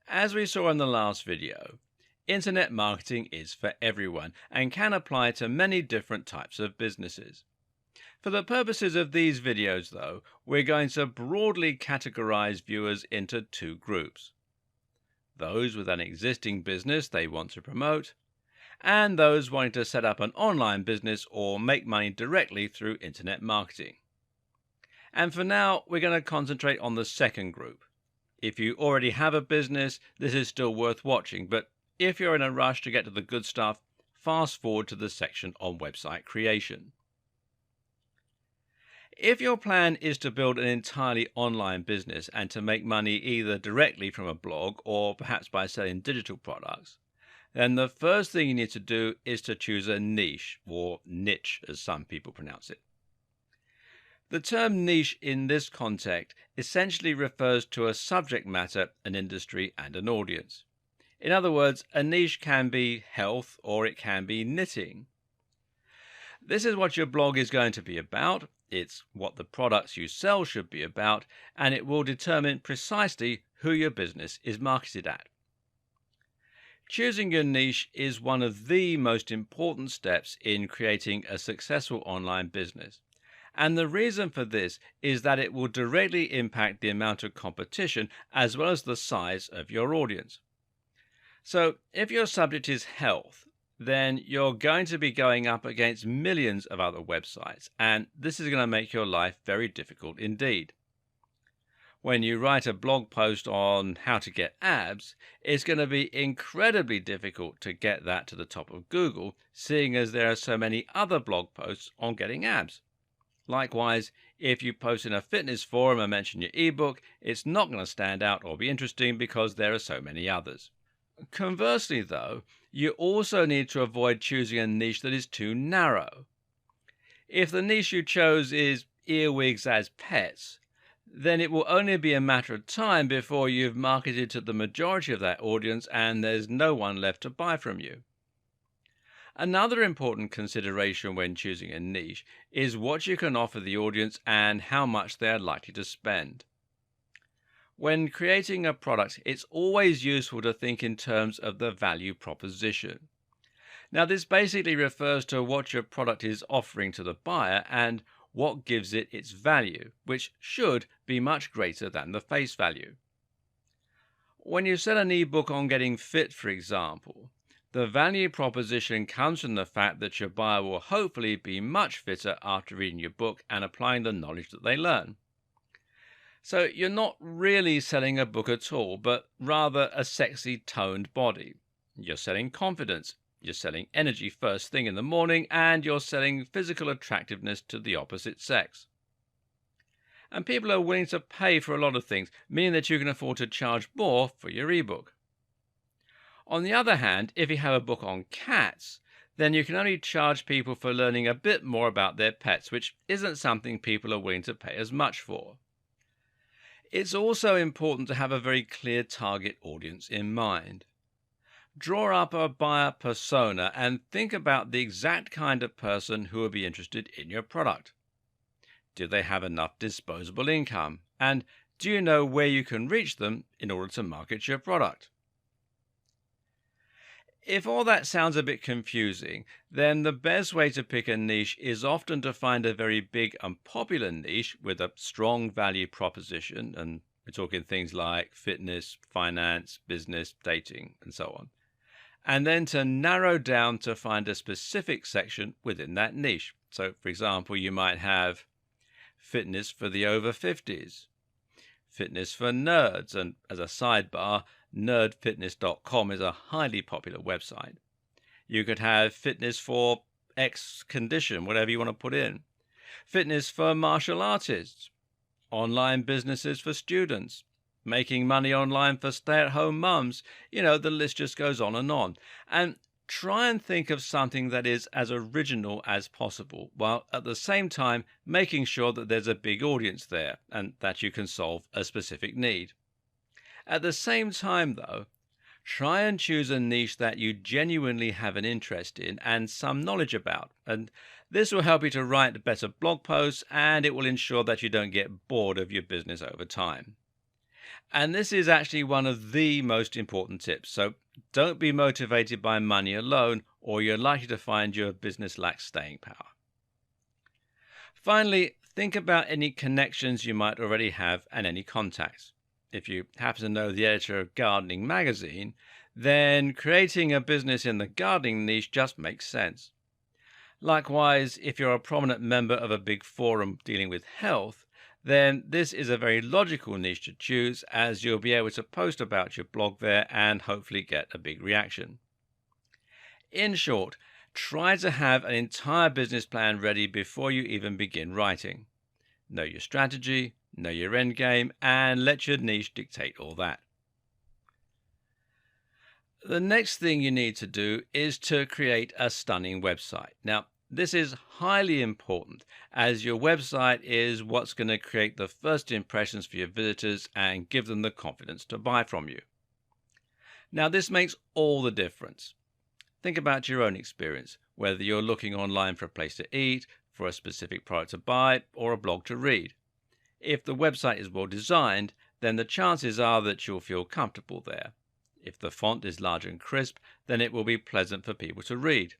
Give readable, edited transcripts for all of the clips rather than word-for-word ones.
As we saw in the last video, internet marketing is for everyone and can apply to many different types of businesses. For the purposes of these videos, though, we're going to broadly categorize viewers into two groups: those with an existing business they want to promote, and those wanting to set up an online business or make money directly through internet marketing. And for now, we're going to concentrate on the second group. If you already have a business, this is still worth watching, but if you're in a rush to get to the good stuff, fast forward to the section on website creation. If your plan is to build an entirely online business and to make money either directly from a blog or perhaps by selling digital products, then the first thing you need to do is to choose a niche, or niche as some people pronounce it. The term niche in this context essentially refers to a subject matter, an industry, and an audience. In other words, a niche can be health or it can be knitting. This is what your blog is going to be about, it's what the products you sell should be about, and it will determine precisely who your business is marketed at. Choosing your niche is one of the most important steps in creating a successful online business. And the reason for this is that it will directly impact the amount of competition as well as the size of your audience. So, if your subject is health, then you're going to be going up against millions of other websites, and this is going to make your life very difficult indeed. When you write a blog post on how to get abs, it's going to be incredibly difficult to get that to the top of Google, seeing as there are so many other blog posts on getting abs. Likewise, if you post in a fitness forum and mention your ebook, it's not going to stand out or be interesting because there are so many others. Conversely, though, you also need to avoid choosing a niche that is too narrow. If the niche you chose is earwigs as pets, then it will only be a matter of time before you've marketed to the majority of that audience and there's no one left to buy from you. Another important consideration when choosing a niche is what you can offer the audience and how much they are likely to spend. When creating a product, it's always useful to think in terms of the value proposition. Now, this basically refers to what your product is offering to the buyer and what gives it its value, which should be much greater than the face value. When you sell an ebook on getting fit, for example, the value proposition comes from the fact that your buyer will hopefully be much fitter after reading your book and applying the knowledge that they learn. So you're not really selling a book at all, but rather a sexy toned body. You're selling confidence, you're selling energy first thing in the morning, and you're selling physical attractiveness to the opposite sex. And people are willing to pay for a lot of things, meaning that you can afford to charge more for your ebook. On the other hand, if you have a book on cats, then you can only charge people for learning a bit more about their pets, which isn't something people are willing to pay as much for. It's also important to have a very clear target audience in mind. Draw up a buyer persona and think about the exact kind of person who will be interested in your product. Do they have enough disposable income? And do you know where you can reach them in order to market your product? If all that sounds a bit confusing, then the best way to pick a niche is often to find a very big and popular niche with a strong value proposition, and we're talking things like fitness, finance, business, dating, and so on. And then to narrow down to find a specific section within that niche. So, for example, you might have fitness for the over 50s, fitness for nerds, and as a sidebar, nerdfitness.com is a highly popular website. You could have fitness for X condition, whatever you want to put in. Fitness for martial artists, online businesses for students, making money online for stay-at-home mums. The list just goes on. And try and think of something that is as original as possible, while at the same time making sure that there's a big audience there and that you can solve a specific need. At the same time, though, try and choose a niche that you genuinely have an interest in and some knowledge about. And this will help you to write better blog posts, and it will ensure that you don't get bored of your business over time. And this is actually one of the most important tips. So don't be motivated by money alone, or you're likely to find your business lacks staying power. Finally, think about any connections you might already have and any contacts. If you happen to know the editor of Gardening Magazine, then creating a business in the gardening niche just makes sense. Likewise, if you're a prominent member of a big forum dealing with health, then this is a very logical niche to choose, as you'll be able to post about your blog there and hopefully get a big reaction. In short, try to have an entire business plan ready before you even begin writing. Know your strategy, know your end game, and let your niche dictate all that. The next thing you need to do is to create a stunning website. Now, this is highly important, as your website is what's going to create the first impressions for your visitors and give them the confidence to buy from you. Now, this makes all the difference. Think about your own experience, whether you're looking online for a place to eat, for a specific product to buy, or a blog to read. If the website is well designed, then the chances are that you'll feel comfortable there. If the font is large and crisp, then it will be pleasant for people to read.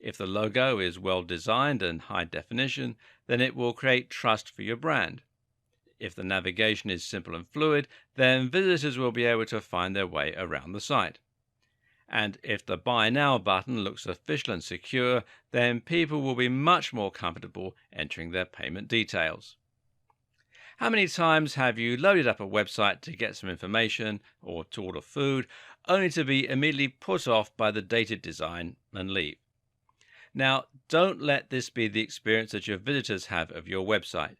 If the logo is well designed and high definition, then it will create trust for your brand. If the navigation is simple and fluid, then visitors will be able to find their way around the site. And if the Buy Now button looks official and secure, then people will be much more comfortable entering their payment details. How many times have you loaded up a website to get some information or to order food, only to be immediately put off by the dated design and leave? Now, don't let this be the experience that your visitors have of your website.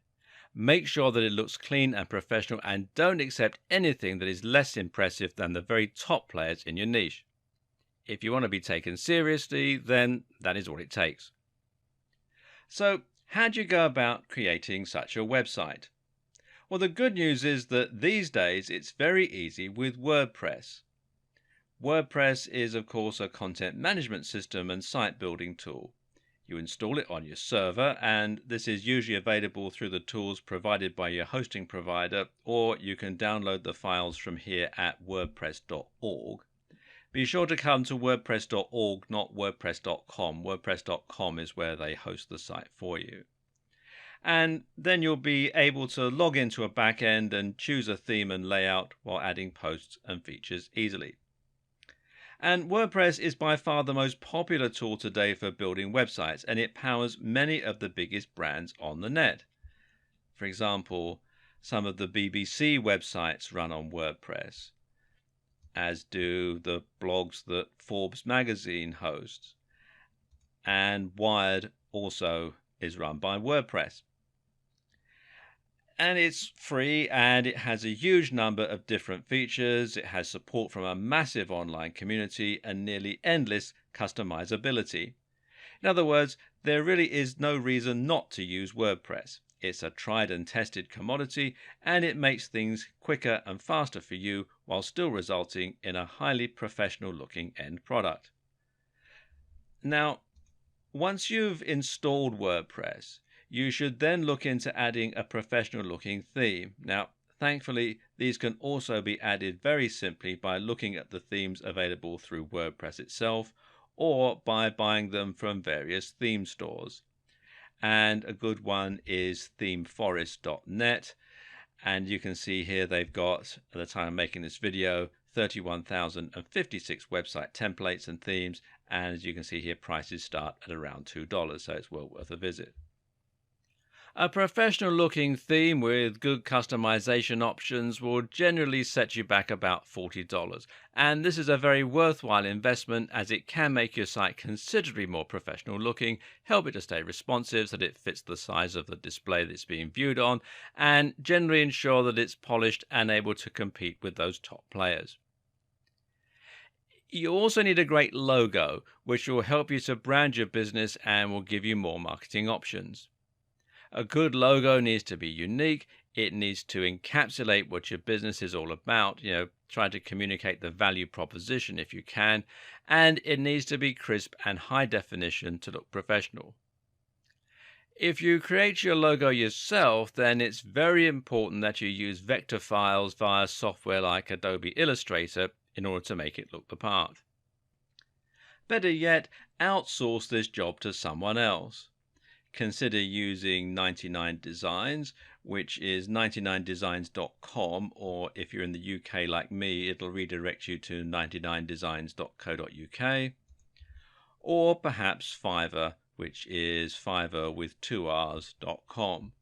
Make sure that it looks clean and professional, and don't accept anything that is less impressive than the very top players in your niche. If you want to be taken seriously, then that is what it takes. So, how do you go about creating such a website? Well, the good news is that these days it's very easy with WordPress. WordPress is, of course, a content management system and site building tool. You install it on your server, and this is usually available through the tools provided by your hosting provider, or you can download the files from here at wordpress.org. Be sure to come to wordpress.org, not wordpress.com. Wordpress.com is where they host the site for you. And then you'll be able to log into a backend and choose a theme and layout while adding posts and features easily. And WordPress is by far the most popular tool today for building websites, and it powers many of the biggest brands on the net. For example, some of the BBC websites run on WordPress, as do the blogs that Forbes magazine hosts, and Wired also is run by WordPress. And it's free, and it has a huge number of different features. It has support from a massive online community and nearly endless customizability. In other words, there really is no reason not to use WordPress. It's a tried and tested commodity, and it makes things quicker and faster for you while still resulting in a highly professional looking end product. Now, once you've installed WordPress, you should then look into adding a professional looking theme. Now, thankfully, these can also be added very simply by looking at the themes available through WordPress itself, or by buying them from various theme stores. And a good one is themeforest.net. And you can see here they've got, at the time of making this video, 31,056 website templates and themes. And as you can see here, prices start at around $2, so it's well worth a visit. A professional looking theme with good customization options will generally set you back about $40, and this is a very worthwhile investment, as it can make your site considerably more professional looking, help it to stay responsive so that it fits the size of the display that it's being viewed on, and generally ensure that it's polished and able to compete with those top players. You also need a great logo, which will help you to brand your business and will give you more marketing options. A good logo needs to be unique. It needs to encapsulate what your business is all about, try to communicate the value proposition if you can, and it needs to be crisp and high definition to look professional. If you create your logo yourself, then it's very important that you use vector files via software like Adobe Illustrator in order to make it look the part. Better yet, outsource this job to someone else. Consider using 99 Designs, which is 99designs.com, or if you're in the UK like me, it'll redirect you to 99designs.co.uk, or perhaps Fiverr, which is Fiverr with 2 R's.com.